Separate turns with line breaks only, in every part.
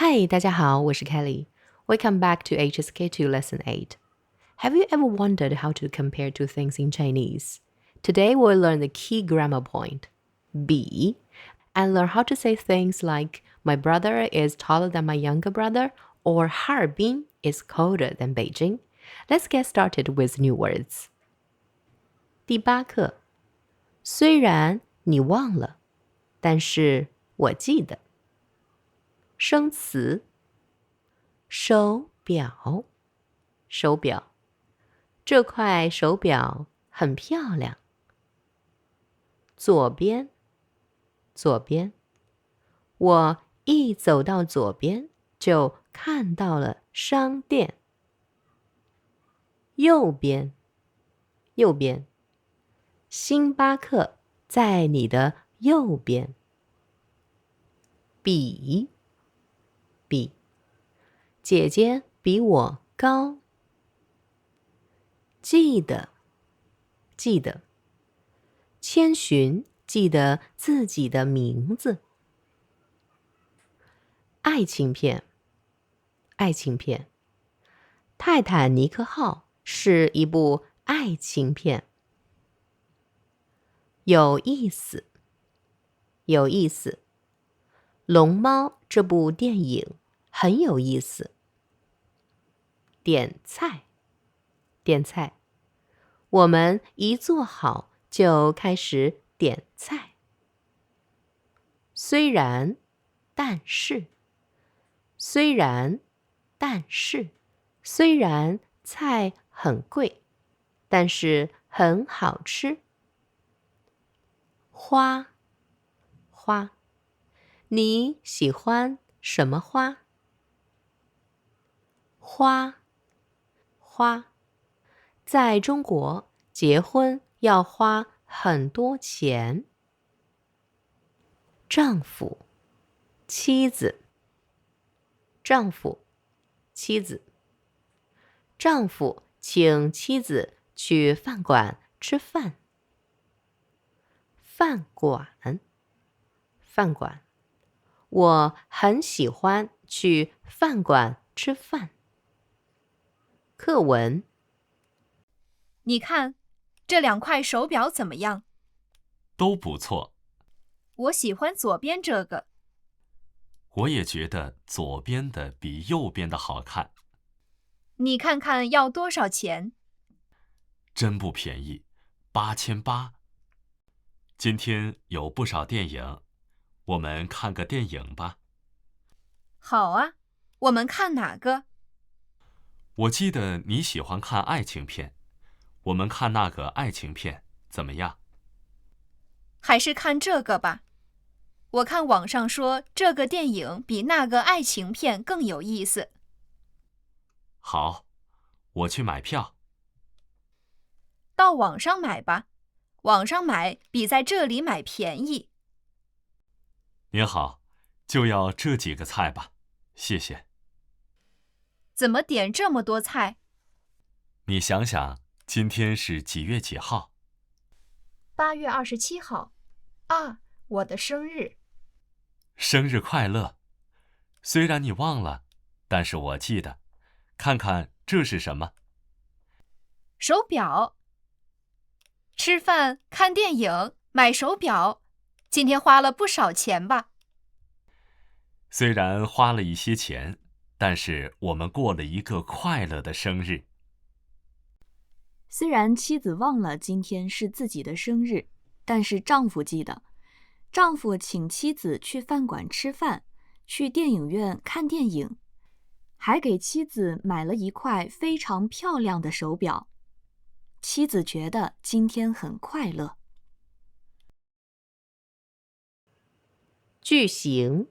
Hi, 大家好，我是 Kelly. Welcome back to HSK2 Lesson 8. Have you ever wondered how to compare two things in Chinese? Today we'll learn the key grammar point, be, and learn how to say things like my brother is taller than my younger brother or Harbin is colder than Beijing. Let's get started with new words. 第8课，虽然你忘了，但是我记得。生词，手表，手表，这块手表很漂亮。左边，左边，我一走到左边就看到了商店。右边，右边，星巴克在你的右边。比，比，姐姐比我高。记得，记得，千寻记得自己的名字。爱情片，爱情片，泰坦尼克号是一部爱情片。有意思，有意思，龙猫这部电影很有意思。点菜，点菜，我们一做好就开始点菜。虽然，但是，虽然，但是，虽然菜很贵，但是很好吃。花，花，你喜欢什么花？花，花，在中国结婚要花很多钱。丈夫，妻子，丈夫，妻子，丈夫请妻子去饭馆吃饭。饭馆，饭馆，我很喜欢去饭馆吃饭。课文，
你看，这2块手表怎么样？
都不错。
我喜欢左边这个。
我也觉得左边的比右边的好看。
你看看要多少钱？
真不便宜，8800。今天有不少电影，我们看个电影吧。
好啊，我们看哪个？
我记得你喜欢看爱情片，我们看那个爱情片怎么样？
还是看这个吧。我看网上说这个电影比那个爱情片更有意思。
好，我去买票。
到网上买吧，网上买比在这里买便宜。
您好，就要这几个菜吧，谢谢。
怎么点这么多菜？
你想想，今天是几月几号
8月27号。啊，我的生日。
生日快乐！虽然你忘了，但是我记得。看看这是什么？
手表。吃饭、看电影、买手表，今天花了不少钱吧？
虽然花了一些钱，但是我们过了一个快乐的生日。
虽然妻子忘了今天是自己的生日，但是丈夫记得。丈夫请妻子去饭馆吃饭，去电影院看电影，还给妻子买了一块非常漂亮的手表。妻子觉得今天很快乐。
句型。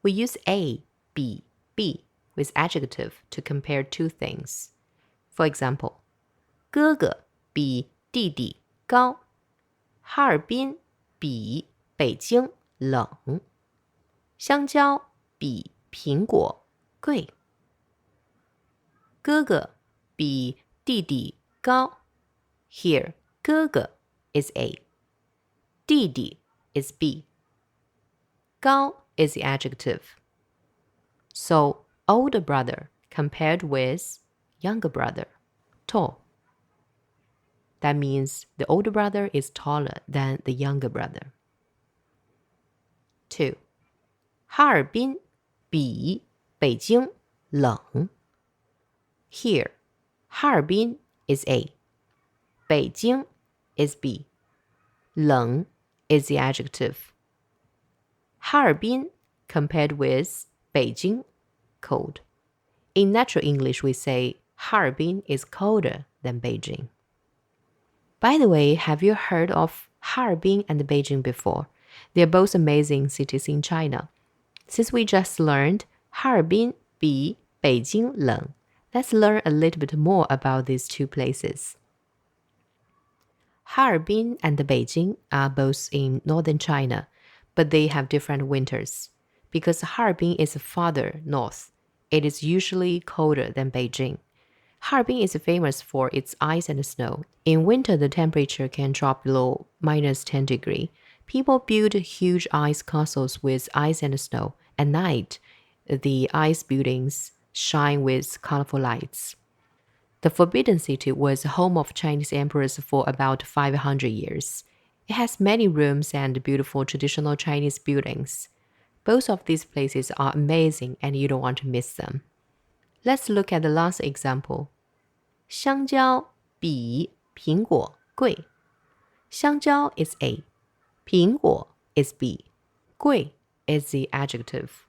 We use A, B, B with adjective to compare two things. For example, 哥哥比弟弟高，哈尔滨比北京冷，香蕉比苹果贵。哥哥比弟弟高。Here, 哥哥 is A, 弟弟 is B. 高 is the adjective. So, older brother compared with younger brother, tall. That means the older brother is taller than the younger brother. 2. 哈尔滨比北京冷. Here, 哈尔滨 is A, 北京 is B. 冷 is the adjective. 哈尔滨 compared with 北京, cold. In natural English, we say 哈尔滨 is colder than Beijing. By the way, have you heard of Harbin and Beijing before? They are both amazing cities in China. Since we just learned Harbin 比北京冷, let's learn a little bit more about these two places. Harbin and Beijing are both in northern China, but they have different winters. Because Harbin is farther north, it is usually colder than Beijing. Harbin is famous for its ice and snow. In winter, the temperature can drop below -10 degrees. People build huge ice castles with ice and snow. At night, the ice buildings shine with colorful lights. The Forbidden City was the home of Chinese emperors for about 500 years. It has many rooms and beautiful traditional Chinese buildings. Both of these places are amazing and you don't want to miss them. Let's look at the last example. 香蕉比苹果贵. 香蕉 is A. 苹果 is B. 贵 is the adjective.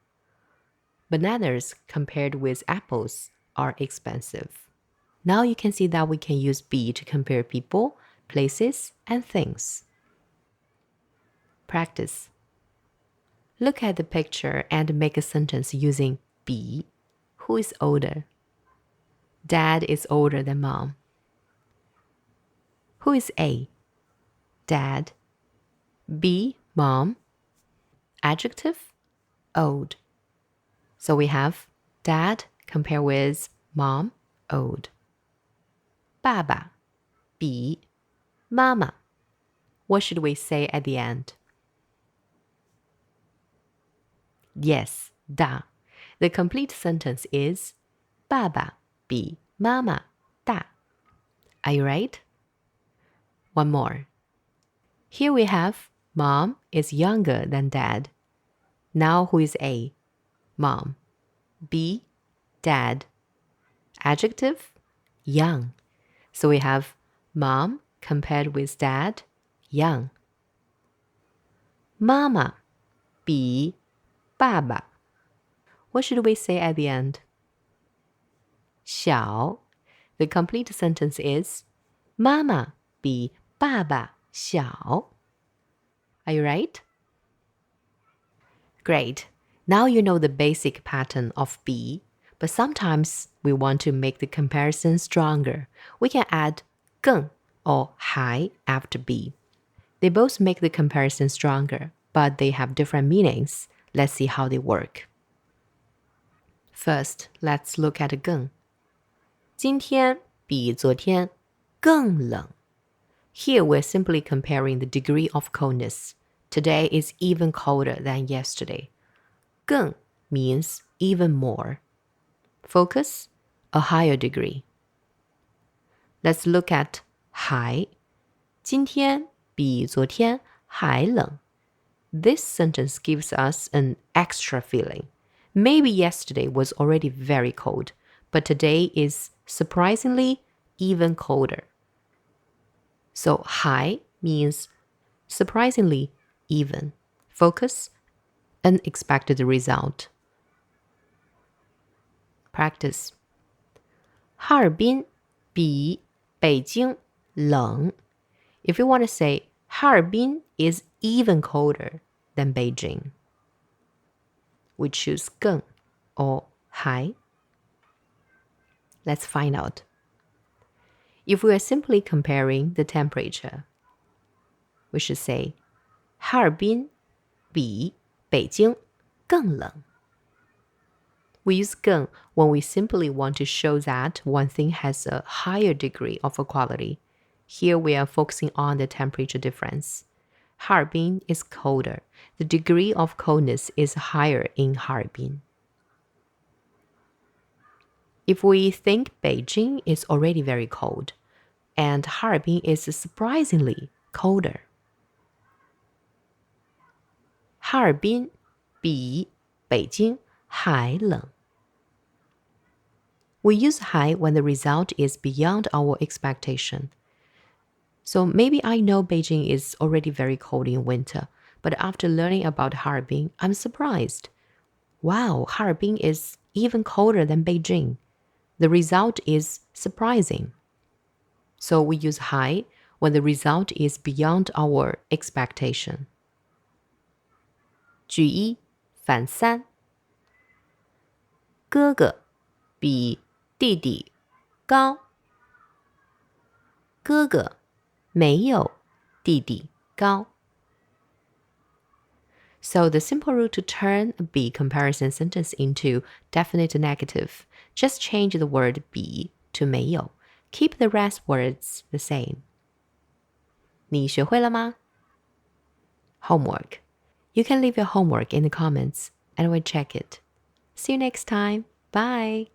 Bananas compared with apples are expensive. Now you can see that we can use be to compare people, places, and things. Practice. Look at the picture and make a sentence using be. Who is older? Dad is older than mom. Who is A? Dad. B, mom. Adjective, old. So we have dad compare with mom, old. 爸爸比妈妈. What should we say at the end? Yes, 大. The complete sentence is 爸爸比妈妈大. Are you right? One more. Here we have mom is younger than dad. Now who is A? Mom. B, dad. Adjective, young. So we have mom compared with dad, young. 妈妈比爸爸. What should we say at the end? 小. The complete sentence is 妈妈比爸爸小. Are you right? Great. Now you know the basic pattern of be, but sometimes we want to make the comparison stronger. We can add 更 or 还 after be. They both make the comparison stronger, but they have different meanings. Let's see how they work. First, let's look at 更. 今天比昨天更冷. Here we're simply comparing the degree of coldness. Today is even colder than yesterday. 更 means even more. Focus, a higher degree. Let's look at 还. 今天比昨天还冷. This sentence gives us an extra feeling. Maybe yesterday was already very cold, but today is surprisingly even colder. So 还 means surprisingly even. Focus, unexpected result. Practice. 哈尔滨比北京冷. If you want to say Harbin is even colder than Beijing, we choose 更 or 还. Let's find out. If we are simply comparing the temperature, we should say 哈尔滨比北京更冷. We use 更 when we simply want to show that one thing has a higher degree of equality. Here we are focusing on the temperature difference. Harbin is colder. The degree of coldness is higher in Harbin. If we think Beijing is already very cold, and Harbin is surprisingly colder. 哈尔滨比北京还冷。We use 还 when the result is beyond our expectation. So maybe I know Beijing is already very cold in winter, but after learning about Harbin, I'm surprised. Wow, Harbin is even colder than Beijing. The result is surprising. So we use 还 when the result is beyond our expectation. 举一反三，哥哥比弟弟高，哥哥没有弟弟高。So the simple rule to turn a be comparison sentence into definite negative, just change the word 比 to 没有， keep the rest words the same. 你学会了吗？ Homework. You can leave your homework in the comments and we'll check it. See you next time. Bye.